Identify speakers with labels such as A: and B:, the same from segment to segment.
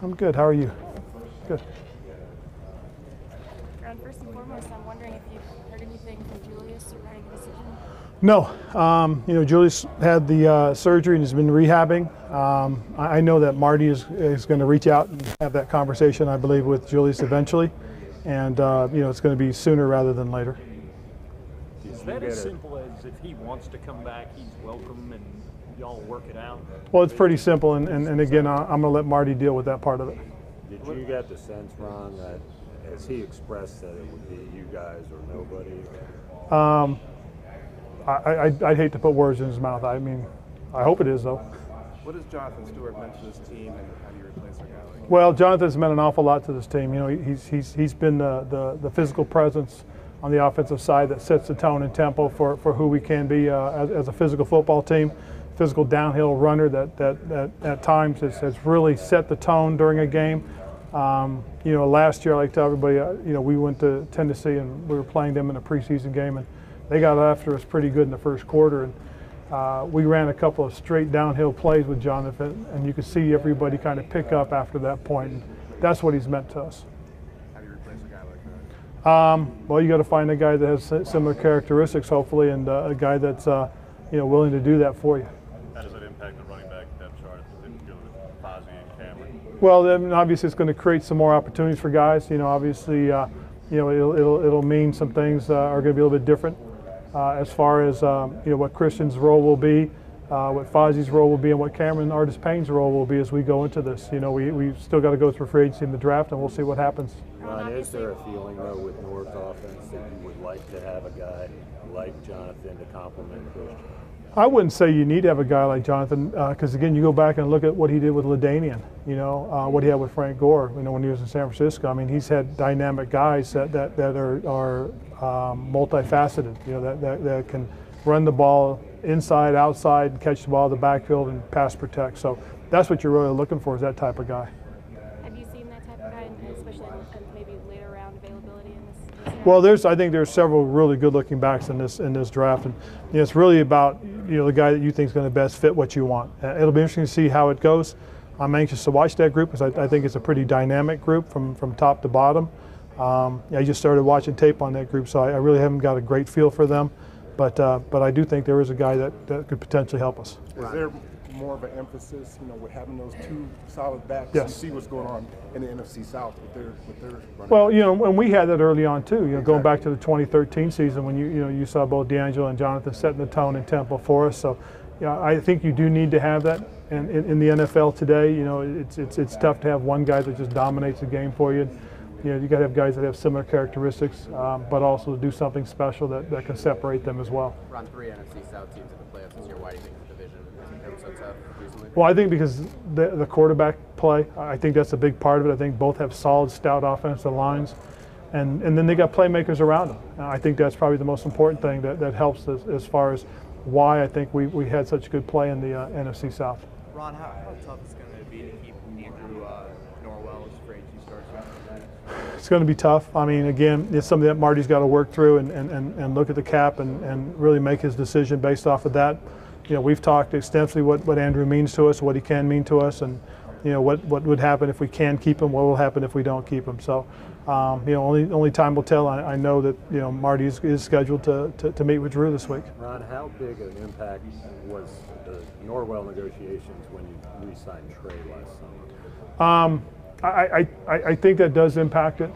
A: I'm good. How are you? Good.
B: Ron, first and foremost, I'm wondering if you've heard anything from Julius regarding the decision?
A: No. Julius had the surgery and has been rehabbing. I know that Marty is going to reach out and have that conversation, I believe, with Julius eventually. And, it's going to be sooner rather than later.
C: Is that as simple as if he wants to come back, he's welcome and y'all work it out?
A: Well, it's pretty simple. And again, I'm going to let Marty deal with that part of it.
D: Did you get the sense, Ron, that as he expressed that it would be you guys or nobody?
A: I'd hate to put words in his mouth. I mean, I hope it is, though.
E: What does Jonathan Stewart meant to this team, and how do you replace a guy like that?
A: Well, Jonathan's meant an awful lot to this team. He's been the physical presence on the offensive side that sets the tone and tempo for who we can be as a physical football team. Physical downhill runner that at times has really set the tone during a game. Last year, I like to tell everybody, we went to Tennessee and we were playing them in a preseason game, and they got after us pretty good in the first quarter. And we ran a couple of straight downhill plays with Jonathan, and you could see everybody kind of pick up after that point. And that's what he's meant to us.
E: How do you replace a guy like that?
A: Well, you got to find a guy that has similar characteristics, hopefully, and a guy that's willing to do that for you.
F: How does that impact the running back depth chart if it didn't go with Fozzie and Cameron?
A: Well, then obviously it's going to create some more opportunities for guys. Obviously, it'll mean some things are going to be a little bit different as far as what Christian's role will be, what Fozzie's role will be, and what Cameron Artis Payne's role will be as we go into this. We've still got to go through free agency in the draft, and we'll see what happens.
D: Ron, is there a feeling though with North's offense that you would like to have a guy like Jonathan to complement Christian?
A: I wouldn't say you need to have a guy like Jonathan because, again, you go back and look at what he did with LaDainian, what he had with Frank Gore, when he was in San Francisco. I mean, he's had dynamic guys that are multifaceted, that can run the ball inside, outside, catch the ball in the backfield, and pass protect. So that's what you're really looking for, is that type of guy.
B: Have you seen that type of guy, especially in maybe later round availability in this draft?
A: Well, I think there's several really good-looking backs in this draft, and it's really about the guy that you think is going to best fit what you want. It'll be interesting to see how it goes. I'm anxious to watch that group because I think it's a pretty dynamic group from top to bottom. I just started watching tape on that group, so I really haven't got a great feel for them, but I do think there is a guy that could potentially help us.
E: Is there more of an emphasis, with having those two solid backs?
A: Yes.
E: You see what's going on in the NFC South with their running.
A: Well, and we had that early on too. Exactly. Going back to the 2013 season when you saw both D'Angelo and Jonathan setting the tone and tempo for us. So, I think you do need to have that. And in the NFL today, it's tough to have one guy that just dominates the game for you. You got to have guys that have similar characteristics, but also do something special that can separate them as well.
G: Run 3 NFC South teams in the playoffs this year. Why do you think the division has been so tough recently?
A: Well, I think because the quarterback play, I think that's a big part of it. I think both have solid, stout offensive lines, and then they got playmakers around them. I think that's probably the most important thing that helps as far as why I think we had such good play in the NFC South.
H: Ron, how tough is it going to be to keep Andrew Norwell as free agency starts?
A: It's going to be tough. I mean, again, it's something that Marty's got to work through and look at the cap and really make his decision based off of that. We've talked extensively what Andrew means to us, what he can mean to us, and what would happen if we can keep him, what will happen if we don't keep him. So, only time will tell. I know that Marty is scheduled to meet with Drew this week.
D: Ron, how big an impact was the Norwell negotiations when you re-signed Trey last summer?
A: I think that does impact it,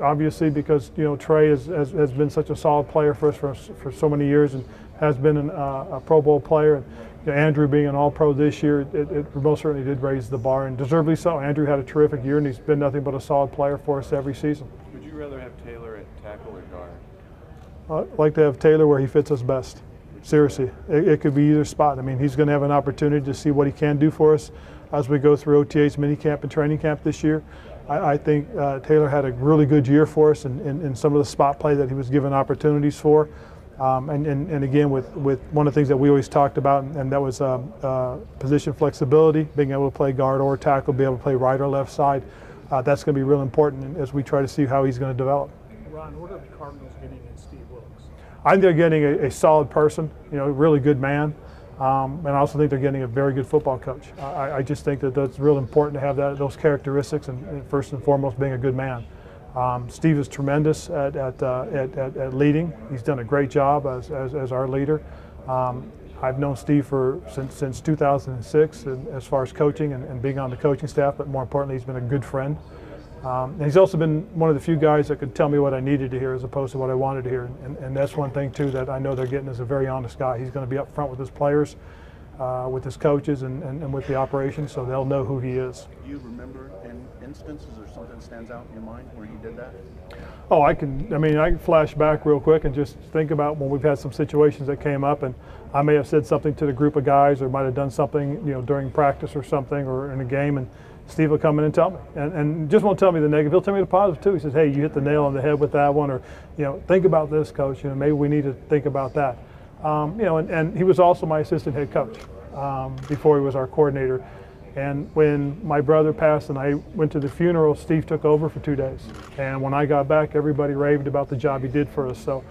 A: obviously, because Trey has been such a solid player for us for so many years and has been a Pro Bowl player. And Andrew being an All-Pro this year, it most certainly did raise the bar, and deservedly so. Andrew had a terrific year, and he's been nothing but a solid player for us every season.
H: Would you rather have Taylor at tackle or guard?
A: I'd like to have Taylor where he fits us best. Seriously, it could be either spot. I mean, he's going to have an opportunity to see what he can do for us as we go through OTAs, minicamp, and training camp this year. I think Taylor had a really good year for us in some of the spot play that he was given opportunities for. And again, with one of the things that we always talked about, and that was position flexibility, being able to play guard or tackle, be able to play right or left side. That's going to be real important as we try to see how he's going to develop.
I: Ron, what are the Cardinals getting in Steve Wilks?
A: I think they're getting a solid person, really good man. And I also think they're getting a very good football coach. I just think that that's real important to have those characteristics, and first and foremost being a good man. Steve is tremendous at leading. He's done a great job as our leader. I've known Steve since 2006 as far as coaching and being on the coaching staff, but more importantly, he's been a good friend. And he's also been one of the few guys that could tell me what I needed to hear as opposed to what I wanted to hear. And that's one thing, too, that I know they're getting is a very honest guy. He's going to be up front with his players, with his coaches, and with the operation, so they'll know who he is.
I: Do you remember instances or something stands out in your mind where you did that?
A: Oh, I can flash back real quick and just think about when we've had some situations that came up, and I may have said something to the group of guys or might have done something, during practice or something or in a game, and Steve will come in and tell me, and just won't tell me the negative. He'll tell me the positive too. He says, "Hey, you hit the nail on the head with that one," or think about this, coach. Maybe we need to think about that. And he was also my assistant head coach before he was our coordinator. And when my brother passed and I went to the funeral, Steve took over for 2 days. And when I got back, everybody raved about the job he did for us. So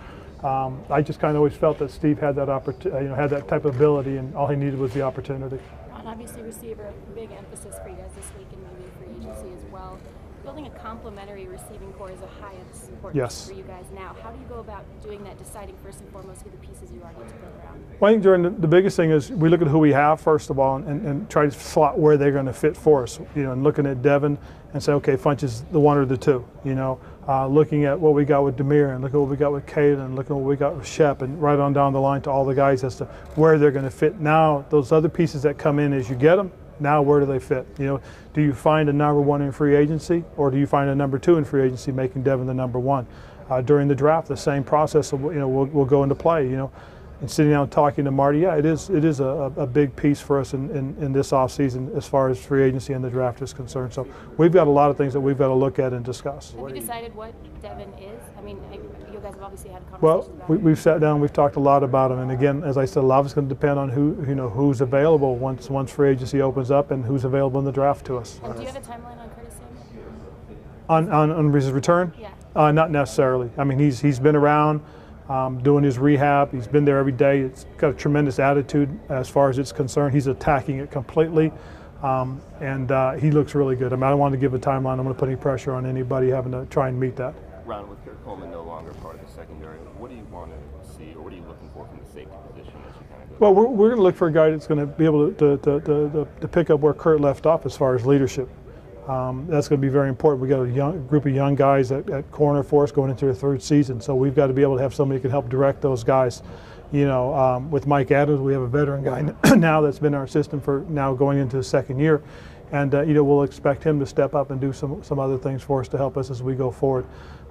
A: I just kind of always felt that Steve had that had that type of ability, and all he needed was the opportunity.
B: Ron, obviously receiver, big emphasis for you guys this week and maybe free agency as well. Building a complementary receiving core is a highest importance for you guys now. How do you go about doing that, deciding first and foremost who the pieces you are going to build around?
A: Well, I think the biggest thing is we look at who we have first of all, and try to slot where they're going to fit for us. And looking at Devin and say, okay, Funch is the one or the two. Looking at what we got with Demir, and look at what we got with Kalen, look at what we got with Shep, and right on down the line to all the guys as to where they're going to fit. Now, those other pieces that come in as you get them, now where do they fit? Do you find a number one in free agency, or do you find a number two in free agency, making Devin the number one? During the draft, the same process will go into play. And sitting down and talking to Marty, it is a big piece for us in this offseason as far as free agency and the draft is concerned. So we've got a lot of things that we've got to look at and discuss.
B: Have you decided what Devin is? I mean, you guys have obviously had conversations
A: about it. We've sat down, we've talked a lot about him, and again, as I said, a lot of it's going to depend on who's available once free agency opens up and who's available in the draft to us.
B: And do you have a timeline on Curtis Samuel?
A: On his return?
B: Yeah.
A: Not necessarily. I mean, he's been around. Doing his rehab. He's been there every day. It's got a tremendous attitude as far as it's concerned. He's attacking it completely, and he looks really good. I don't want to give a timeline. I'm going to put any pressure on anybody having to try and meet that.
J: Ron, with Kurt Coleman no longer part of the secondary, what do you want to see, or what are you looking for from the safety position as you kind of go?
A: Well, we're going to look for a guy that's going to be able to pick up where Kurt left off as far as leadership. That's going to be very important. We got a group of young guys at corner for us going into their third season, so we've got to be able to have somebody who can help direct those guys. With Mike Adams, we have a veteran guy now that's been our assistant for now going into his second year, and we'll expect him to step up and do some other things for us to help us as we go forward.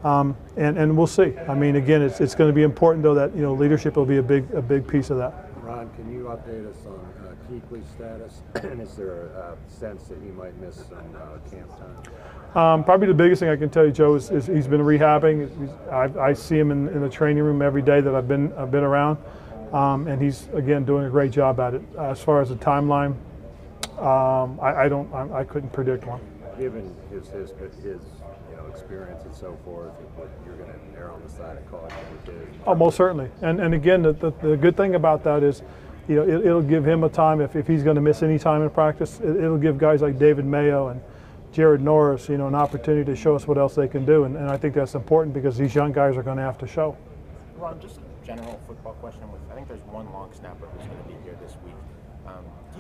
A: And we'll see. I mean, again, it's going to be important though that leadership will be a big piece of that.
D: Ron, can you update us on Kuechly's status? And is there a sense that he might miss some camp time?
A: Probably the biggest thing I can tell you, Joe, is he's been rehabbing. I see him in the training room every day that I've been around, and he's again doing a great job at it. As far as the timeline, I couldn't predict one.
D: Given his experience and so forth, you're going to err on the side of caution with his.
A: Oh, most certainly. And again, the good thing about that is, it'll give him a time if he's going to miss any time in practice. It'll give guys like David Mayo and Jared Norris, an opportunity to show us what else they can do. And I think that's important because these young guys are going to have to show.
G: Ron, just a general football question. I think there's one long snapper who's going to be here this week. Do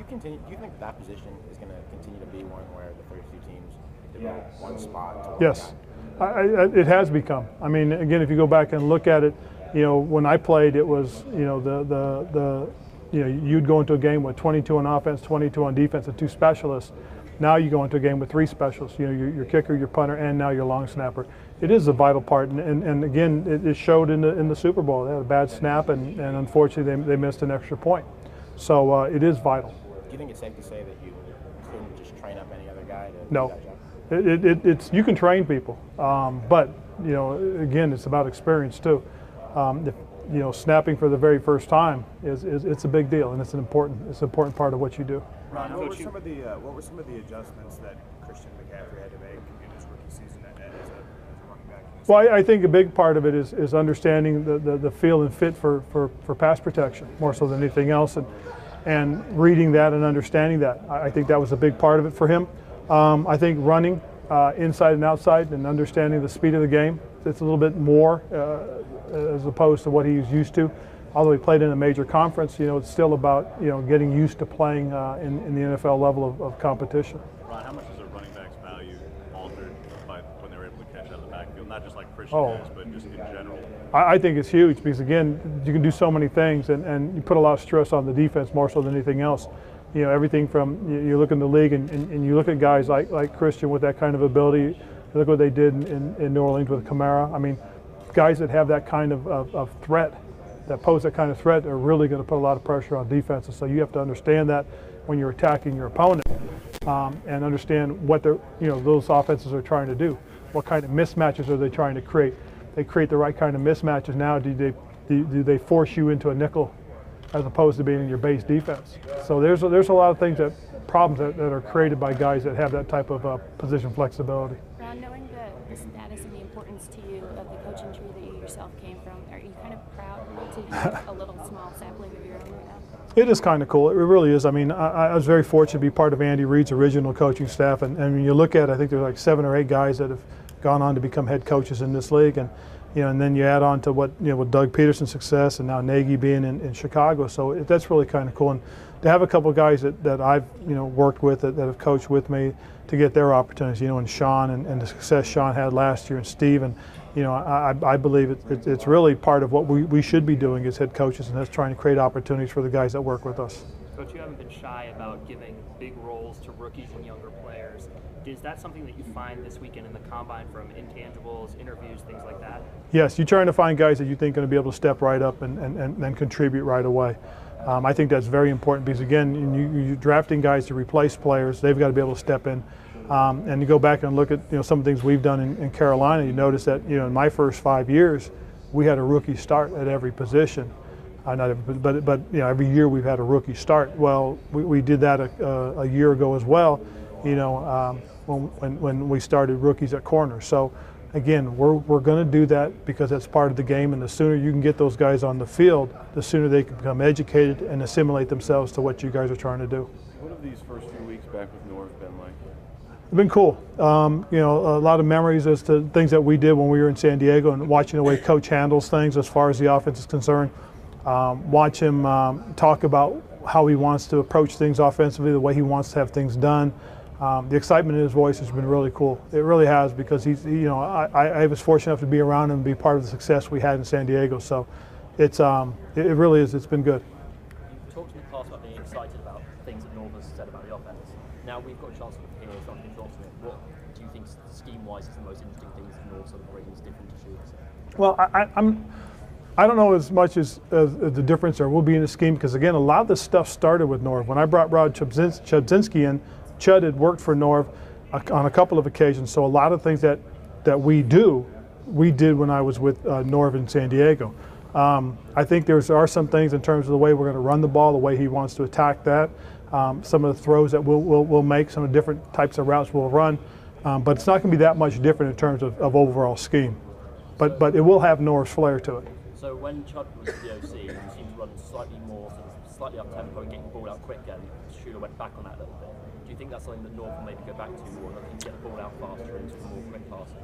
G: you think that position is going to continue to be one where the 32 teams devote one spot to
A: Yes. It has become. I mean, again, if you go back and look at it, when I played, it was, you'd go into a game with 22 on offense, 22 on defense, and 2 specialists. Now you go into a game with 3 specialists. Your kicker, your punter, and now your long snapper. It is a vital part, and again, it showed in the Super Bowl. They had a bad snap, and unfortunately, they missed an extra point. So it is vital.
G: Do you think it's safe to say that you couldn't just train up any other guy to
A: No.
G: do that job?
A: It's you can train people, but again, it's about experience too. Snapping for the very first time it's a big deal, and it's an important part of what you do.
H: Ron, what were some of the adjustments that Christian McCaffrey had to make in his rookie season as a running back?
A: Well, I think a big part of it is understanding the feel and fit for pass protection more so than anything else, and reading that and understanding that. I think that was a big part of it for him. I think running inside and outside and understanding the speed of the game, it's a little bit more as opposed to what he's used to. Although he played in a major conference, it's still about getting used to playing in the NFL level of competition.
F: Ron, how much is a running back's value altered by when they were able to catch out of the backfield? Not just like Christian is, but just in general.
A: I think it's huge because, again, you can do so many things and you put a lot of stress on the defense more so than anything else. Everything from you look in the league and you look at guys like Christian with that kind of ability. You look what they did in New Orleans with Kamara. I mean, guys that have that kind of threat, that pose that kind of threat, are really going to put a lot of pressure on defenses. So you have to understand that when you're attacking your opponent and understand what those offenses are trying to do. What kind of mismatches are they trying to create? They create the right kind of mismatches now. Do they force you into a nickel as opposed to being in your base defense? So there's a lot of things problems that are created by guys that have that type of position flexibility.
B: Ron, knowing the status and the importance to you of the coaching tree that you yourself came from, are you kind of proud to be a little small sapling of your own right now?
A: It is kind of cool. It really is. I mean, I was very fortunate to be part of Andy Reid's original coaching staff, and when you look at it, I think there's like 7 or 8 guys that have gone on to become head coaches in this league, and and then you add on to what with Doug Peterson's success, and now Nagy being in Chicago. So that's really kind of cool. And to have a couple of guys that I've worked with that have coached with me to get their opportunities, and Sean and the success Sean had last year, and Steve, and I believe it's really part of what we should be doing as head coaches, and that's trying to create opportunities for the guys that work with us.
K: Coach, you haven't been shy about giving big roles to rookies and younger players. Is that something that you find this weekend in the Combine from intangibles, interviews, things like that?
A: Yes, you're trying to find guys that you think are going to be able to step right up and contribute right away. I think that's very important because, again, you're drafting guys to replace players. They've got to be able to step in. And you go back and look at some of the things we've done in Carolina, you notice that in my first 5 years, we had a rookie start at every position. Not every, but every year we've had a rookie start. Well, we did that a year ago as well. When we started rookies at corner. So again, we're going to do that because that's part of the game, and the sooner you can get those guys on the field, the sooner they can become educated and assimilate themselves to what you guys are trying to do.
F: What have these first few weeks back with Norv been like?
A: It's been cool. A lot of memories as to things that we did when we were in San Diego, and watching the way Coach handles things as far as the offense is concerned. Watch him talk about how he wants to approach things offensively, the way he wants to have things done. The excitement in his voice has been really cool. It really has, because I was fortunate enough to be around him and be part of the success we had in San Diego. So it really is. It's been good.
K: You've talked in the past about being excited about things that Norv has said about the offense. Now we've got a chance to hear something from it. What do you think, scheme-wise, is the most interesting things that Norv sort of brings different to Shoots?
A: Well, I don't know as much as the difference there will be in the scheme, because again, a lot of this stuff started with Norv. When I brought Rod Chubzinski in, Chud had worked for Norv on a couple of occasions, so a lot of things that we did when I was with Norv in San Diego. I think there are some things in terms of the way we're going to run the ball, the way he wants to attack that, some of the throws that we'll make, some of the different types of routes we'll run, but it's not going to be that much different in terms of overall scheme. But it will have Norv's flair to it.
K: So when Chud was the OC, he seemed to run slightly more, slightly up tempo and getting the ball out quick, and Shooter went back on that a little bit. Do you think that's something that Norv will maybe go back to, or looking to get the ball out faster into the more quick passing?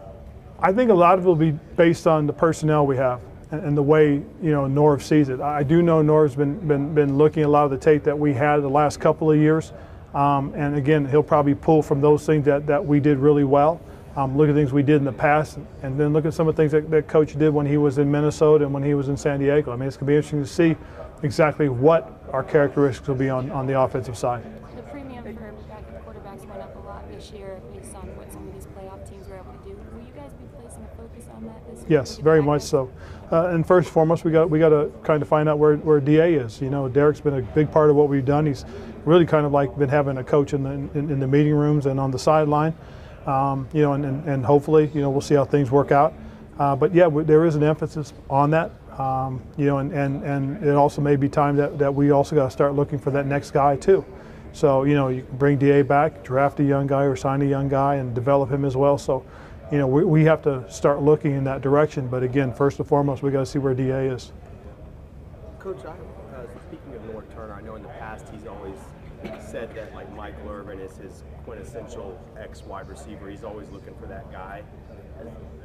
A: I think a lot of it will be based on the personnel we have and the way Norv sees it. I do know Norv's been looking at a lot of the tape that we had the last couple of years, and again, he'll probably pull from those things that we did really well. Look at things we did in the past, and then look at some of the things that Coach did when he was in Minnesota and when he was in San Diego. I mean, it's going to be interesting to see exactly what our characteristics will be on the offensive side.
B: The premium for backup quarterbacks went up a lot this year based on what some of these playoff teams were able to do. Will you guys be placing a focus on that this year?
A: Yes, very much so. And first and foremost, we got to kind of find out where DA is. Derek's been a big part of what we've done. He's really kind of like been having a coach in the meeting rooms and on the sideline. And hopefully, we'll see how things work out. But yeah, there is an emphasis on that. And it also may be time that we also got to start looking for that next guy too. So, you can bring DA back, draft a young guy or sign a young guy and develop him as well. So, we have to start looking in that direction. But again, first and foremost, we got to see where DA is.
L: Coach, speaking of Norv Turner, I know in the past he's said that like Michael Irvin is his quintessential ex-wide receiver. He's always looking for that guy.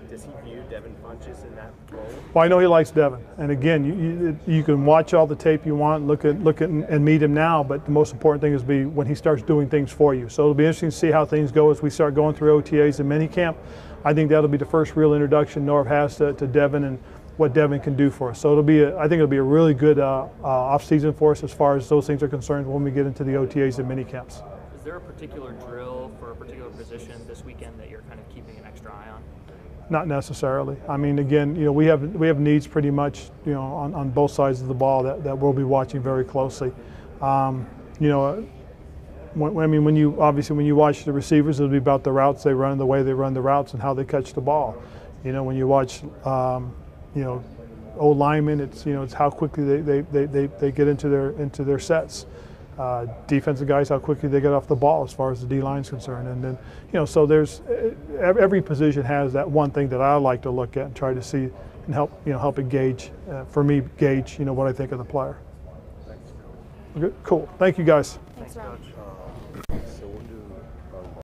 L: Does he view Devin Funchess in that role?
A: Well, I know he likes Devin, and again, you can watch all the tape you want, look at and meet him now. But the most important thing is when he starts doing things for you. So it'll be interesting to see how things go as we start going through OTAs and minicamp. I think that'll be the first real introduction Norv has to Devin and what Devin can do for us. So I think it'll be a really good off-season for us as far as those things are concerned when we get into the OTAs and minicamps.
K: Is there a particular drill for a particular position this weekend that you're kind of keeping an extra eye on?
A: Not necessarily. I mean, again, we have needs pretty much, on both sides of the ball that we'll be watching very closely. When you watch the receivers, it'll be about the routes they run, the way they run the routes, and how they catch the ball. When you watch, old linemen, it's how quickly they get into their sets. Defensive guys, how quickly they get off the ball as far as the D line's concerned, and then so there's every position has that one thing that I like to look at and try to see and help it gauge what I think of the player.
E: Thanks.
A: Good. Cool. Thank you guys.
B: Thanks, Rob.